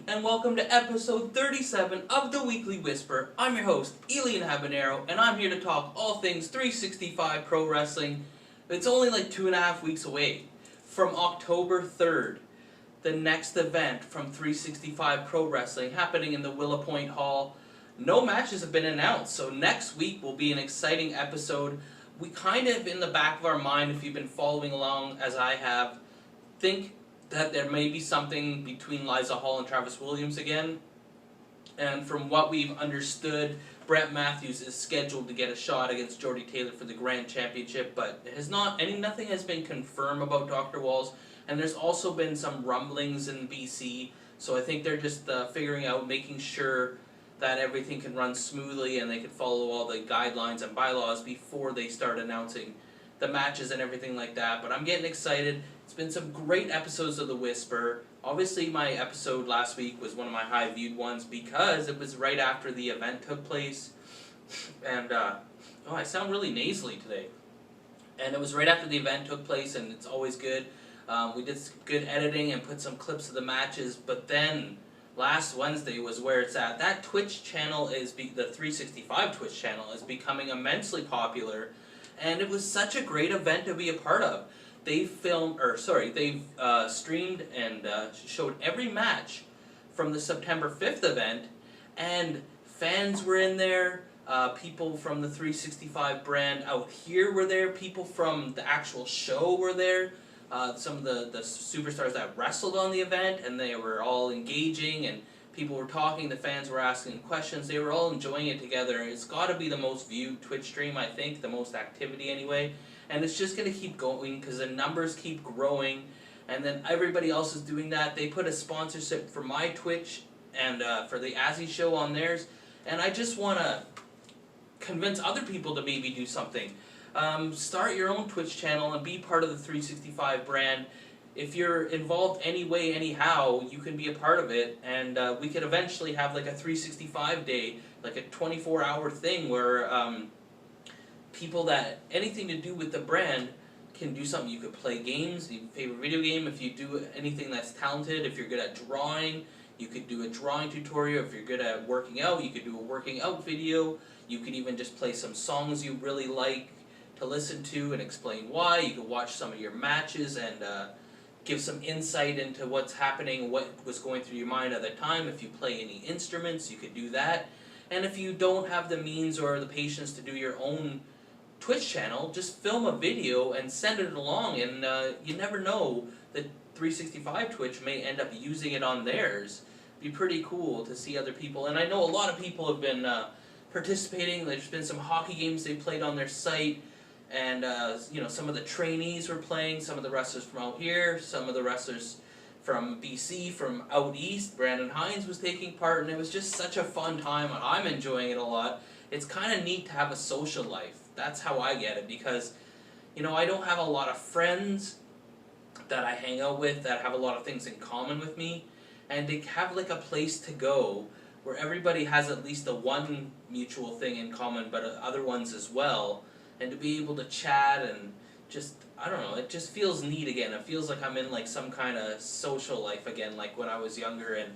and welcome to episode 37 of the Weekly Whisper. I'm your host, Elian Habanero, and I'm here to talk all things 365 Pro Wrestling. It's only like 2.5 weeks away from October 3rd, the next event from 365 Pro Wrestling happening in the Willow Point Hall. No matches have been announced, so next week will be an exciting episode. We kind of, in the back of our mind, if you've been following along as I have, think that there may be something between Liza Hall and Travis Williams again. And from what we've understood, Brett Matthews is scheduled to get a shot against Jordie Taylor for the Grand Championship, but nothing has been confirmed about Dr. Walls. And there's also been some rumblings in BC, so I think they're just figuring out, making sure that everything can run smoothly and they can follow all the guidelines and bylaws before they start announcing the matches and everything like that. But I'm getting excited. It's been some great episodes of The Whisper. Obviously my episode last week was one of my high viewed ones because it was right after the event took place. And, I sound really nasally today. And it was right after the event took place, and it's always good. We did some good editing and put some clips of the matches, but then last Wednesday was where it's at. That Twitch channel the 365 Twitch channel is becoming immensely popular, and it was such a great event to be a part of. They've streamed and showed every match from the September 5th event, and fans were in there, people from the 365 brand out here were there, people from the actual show were there, some of the superstars that wrestled on the event, and they were all engaging, and people were talking, the fans were asking questions, they were all enjoying it together. It's got to be the most viewed Twitch stream, I think, the most activity anyway, and it's just going to keep going because the numbers keep growing, and then everybody else is doing that. They put a sponsorship for my Twitch and for the Azzy show on theirs, and I just want to convince other people to maybe do something. Start your own Twitch channel and be part of the 365 brand. If you're involved any way, anyhow, you can be a part of it, and we could eventually have like a 365 day, like a 24-hour thing where people that, anything to do with the brand can do something. You could play games, your favorite video game, if you do anything that's talented, if you're good at drawing, you could do a drawing tutorial. If you're good at working out, you could do a working out video. You could even just play some songs you really like to listen to and explain why. You could watch some of your matches and give some insight into what's happening, what was going through your mind at the time. If you play any instruments, you could do that. And if you don't have the means or the patience to do your own Twitch channel, just film a video and send it along, and you never know, that 365 Twitch may end up using it on theirs. It'd be pretty cool to see other people, and I know a lot of people have been participating. There's been some hockey games they played on their site, and some of the trainees were playing, some of the wrestlers from out here, some of the wrestlers from BC, from out east. Brandon Hines was taking part, and it was just such a fun time. I'm enjoying it a lot. It's kind of neat to have a social life. That's how I get it, because I don't have a lot of friends that I hang out with that have a lot of things in common with me, and they have like a place to go where everybody has at least the one mutual thing in common, but other ones as well, and to be able to chat and just, I don't know, it just feels neat again. It feels like I'm in like some kind of social life again, like when I was younger, and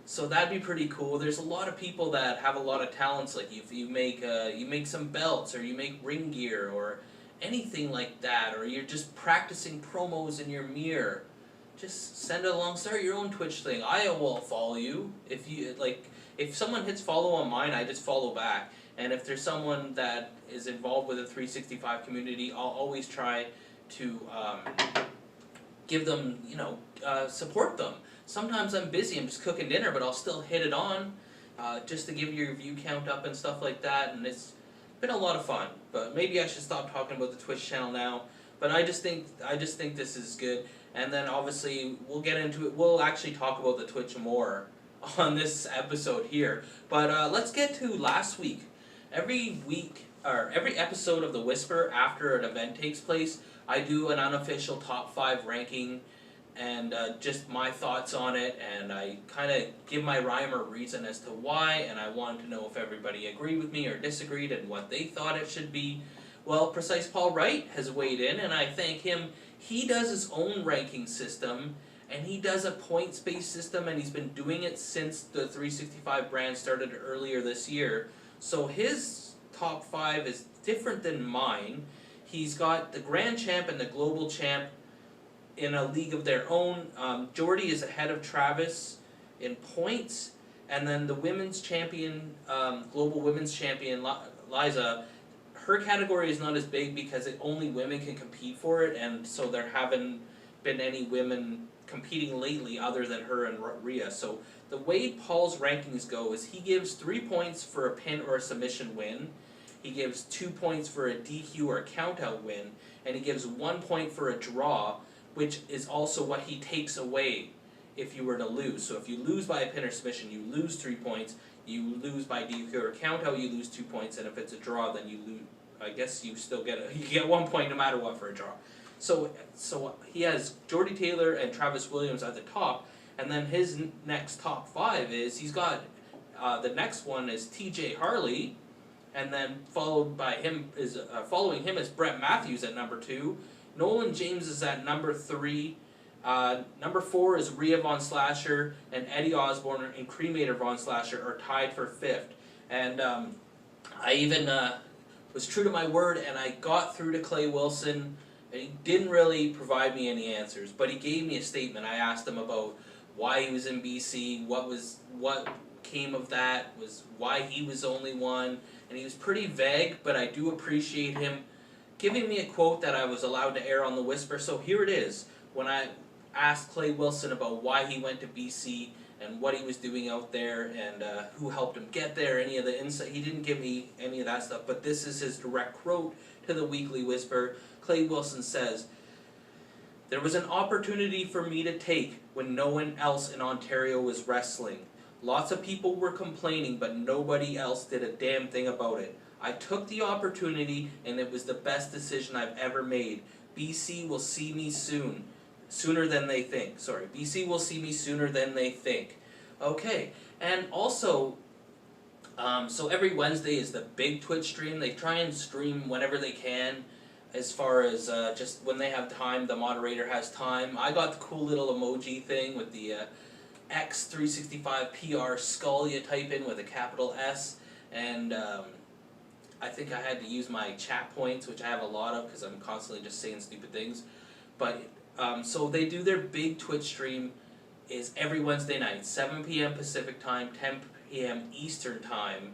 so that'd be pretty cool. There's a lot of people that have a lot of talents, like if you make some belts, or you make ring gear, or anything like that, or you're just practicing promos in your mirror. Just send it along, start your own Twitch thing. I will follow you. If someone hits follow on mine, I just follow back. And if there's someone that is involved with the 365 community, I'll always try to give them, support them. Sometimes I'm busy, I'm just cooking dinner, but I'll still hit it on, just to give your view count up and stuff like that, and it's been a lot of fun. But maybe I should stop talking about the Twitch channel now. But I just think this is good. And then obviously we'll get into it. We'll actually talk about the Twitch more on this episode here. But let's get to last week. Every episode of The Whisper, after an event takes place, I do an unofficial top 5 ranking and just my thoughts on it, and I kind of give my rhyme or reason as to why, and I wanted to know if everybody agreed with me or disagreed and what they thought it should be. Well, Precise Paul Wright has weighed in, and I thank him. He does his own ranking system, and he does a points-based system, and he's been doing it since the 365 brand started earlier this year. So his top 5 is different than mine. He's got the Grand Champ and the Global Champ in a league of their own. Jordie is ahead of Travis in points, and then the women's champion, global women's champion, Liza, her category is not as big because only women can compete for it, and so there haven't been any women competing lately other than her and Rhea. So the way Paul's rankings go is he gives 3 points for a pin or a submission win, he gives 2 points for a DQ or a countout win, and he gives 1 point for a draw, which is also what he takes away if you were to lose. So if you lose by a pin or submission, you lose 3 points. You lose by DQ or countout, you lose 2 points, and if it's a draw, then you lose. I guess you still get you get 1 point no matter what for a draw. So he has Jordie Taylor and Travis Williams at the top, and then his next top 5 is he's got the next one is TJ Harley, and then following him is Brett Matthews at number 2. Nolan James is at number 3. Number 4 is Rhea Von Slasher, and Eddie Osborne and Cremator Von Slasher are tied for 5th. And I even was true to my word, and I got through to Clay Wilson. And he didn't really provide me any answers, but he gave me a statement. I asked him about why he was in BC, what came of that, was why he was only one, and he was pretty vague, but I do appreciate him giving me a quote that I was allowed to air on the Whisper. So here it is. When I asked Clay Wilson about why he went to BC and what he was doing out there and who helped him get there, any of the insight, he didn't give me any of that stuff, but this is his direct quote to the Weekly Whisper. Clay Wilson says, "There was an opportunity for me to take when no one else in Ontario was wrestling. Lots of people were complaining, but nobody else did a damn thing about it. I took the opportunity, and it was the best decision I've ever made. BC will see me soon. Sooner than they think." Sorry, BC will see me sooner than they think. Okay, and also, so every Wednesday is the big Twitch stream. They try and stream whenever they can, as far as just when they have time, the moderator has time. I got the cool little emoji thing with the X365 PR skull you type in with a capital S, and I think I had to use my chat points, which I have a lot of because I'm constantly just saying stupid things. But so they do their big Twitch stream is every Wednesday night, 7 p.m. Pacific time, 10 p.m. Eastern time.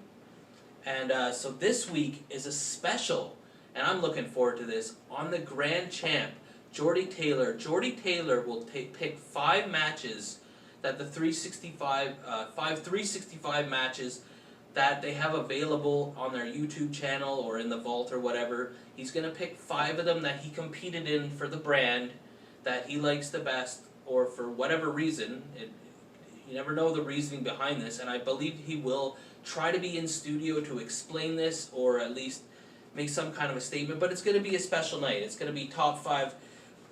And so this week is a special, and I'm looking forward to this, on the Grand Champ, Jordie Taylor. Jordie Taylor will pick 5 matches that the 365, 5 365 matches that they have available on their YouTube channel or in the vault or whatever. He's going to pick 5 of them that he competed in for the brand that he likes the best, or for whatever reason. You never know the reasoning behind this, and I believe he will try to be in studio to explain this, or at least make some kind of a statement, but it's going to be a special night. It's going to be top 5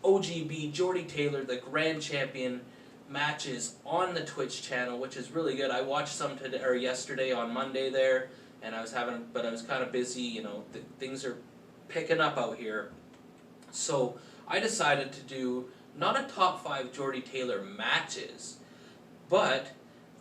OGB Jordie Taylor, the Grand Champion, matches on the Twitch channel, which is really good. I watched some today or yesterday on Monday there, and I was kind of busy. You know, things are picking up out here, so I decided to do not a top 5 Jordie Taylor matches, but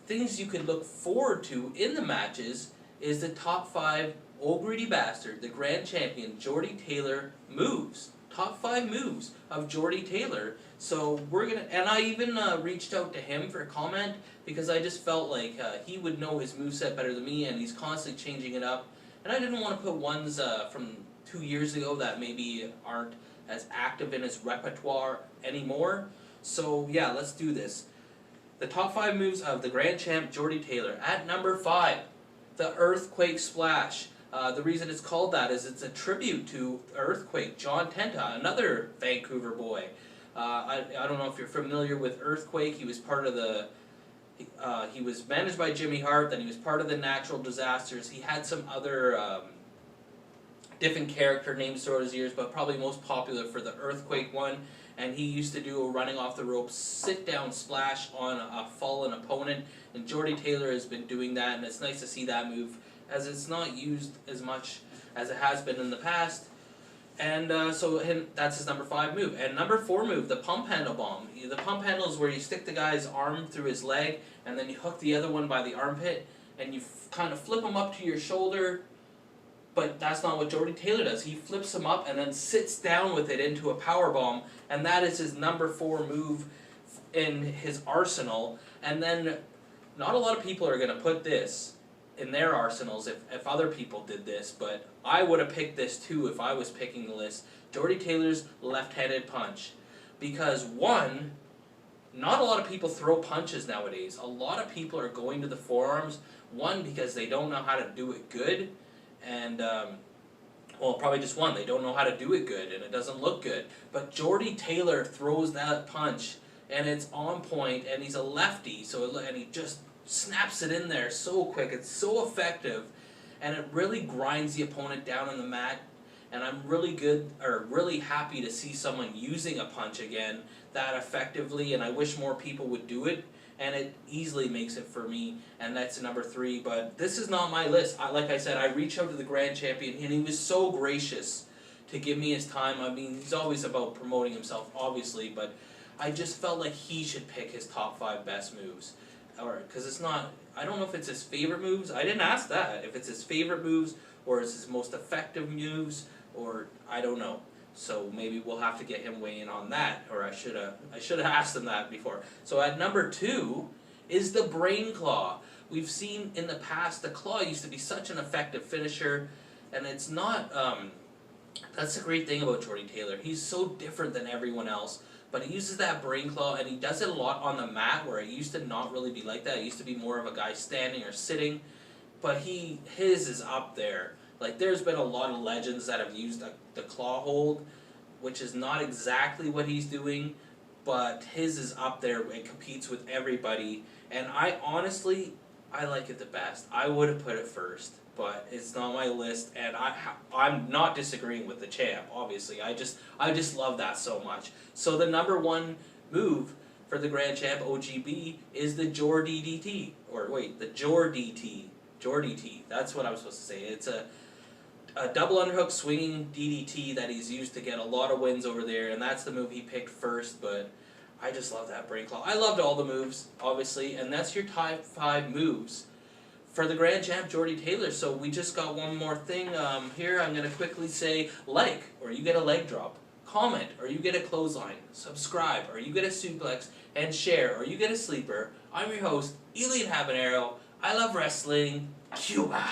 things you could look forward to in the matches is the top 5 Old Greedy Bastard, the Grand Champion, Jordie Taylor moves. Top 5 moves of Jordie Taylor. So we're gonna, and I even reached out to him for a comment because I just felt like he would know his moveset better than me, and he's constantly changing it up. And I didn't want to put ones from 2 years ago that maybe aren't as active in his repertoire anymore. So yeah, let's do this. The top 5 moves of the Grand Champ Jordie Taylor. At number 5, the Earthquake Splash. The reason it's called that is it's a tribute to Earthquake, John Tenta, another Vancouver boy. I don't know if you're familiar with Earthquake. He was part of the, he was managed by Jimmy Hart, then he was part of the Natural Disasters. He had some other different character names throughout his years, but probably most popular for the Earthquake one. And he used to do a running off the ropes sit-down splash on a fallen opponent, and Jordie Taylor has been doing that, and it's nice to see that move, as it's not used as much as it has been in the past. And that's his number 5 move. And number 4 move, the pump handle bomb. The pump handle is where you stick the guy's arm through his leg, and then you hook the other one by the armpit, and you kind of flip him up to your shoulder. But that's not what Jordie Taylor does. He flips him up and then sits down with it into a power bomb, and that is his number 4 move in his arsenal. And then not a lot of people are going to put this in their arsenals if other people did this, but I would have picked this too if I was picking the list. Jordie Taylor's left-handed punch. Because one, not a lot of people throw punches nowadays. A lot of people are going to the forearms, one, because they don't know how to do it good, and, well, probably just one, they don't know how to do it good, and it doesn't look good. But Jordie Taylor throws that punch, and it's on point, and he's a lefty, and he just snaps it in there so quick. It's so effective, and it really grinds the opponent down on the mat. And I'm really happy to see someone using a punch again that effectively, and I wish more people would do it. And it easily makes it for me, and that's number 3. But this is not my list. Like I said, I reached out to the Grand Champion, and he was so gracious to give me his time. I mean, he's always about promoting himself, obviously, but I just felt like he should pick his top 5 best moves. Because it's not, I don't know if it's his favorite moves. I didn't ask that. If it's his favorite moves, or it's his most effective moves, or I don't know. So maybe we'll have to get him weigh in on that, or I should have asked him that before. So at number 2 is the Brain Claw. We've seen in the past the claw used to be such an effective finisher, and it's not. That's the great thing about Jordie Taylor. He's so different than everyone else, but he uses that Brain Claw, and he does it a lot on the mat, where it used to not really be like that. It used to be more of a guy standing or sitting, but his is up there. Like, there's been a lot of legends that have used the claw hold, which is not exactly what he's doing, but his is up there. It competes with everybody, and I like it the best. I would have put it first, but it's not my list, and I'm not disagreeing with the champ, obviously. I just love that so much. So the number 1 move for the Grand Champ OGB is the Jordie DT, the Jordie T. Jordie T. That's what I was supposed to say. It's a double underhook swinging DDT that he's used to get a lot of wins over there, and that's the move he picked first, but I just love that Brain Claw. I loved all the moves, obviously, and that's your top 5 moves for the Grand Champ Jordie Taylor. So we just got one more thing here. I'm going to quickly say like, or you get a leg drop. Comment, or you get a clothesline. Subscribe, or you get a suplex. And share, or you get a sleeper. I'm your host, Elian Habanero. I love wrestling. Cuba!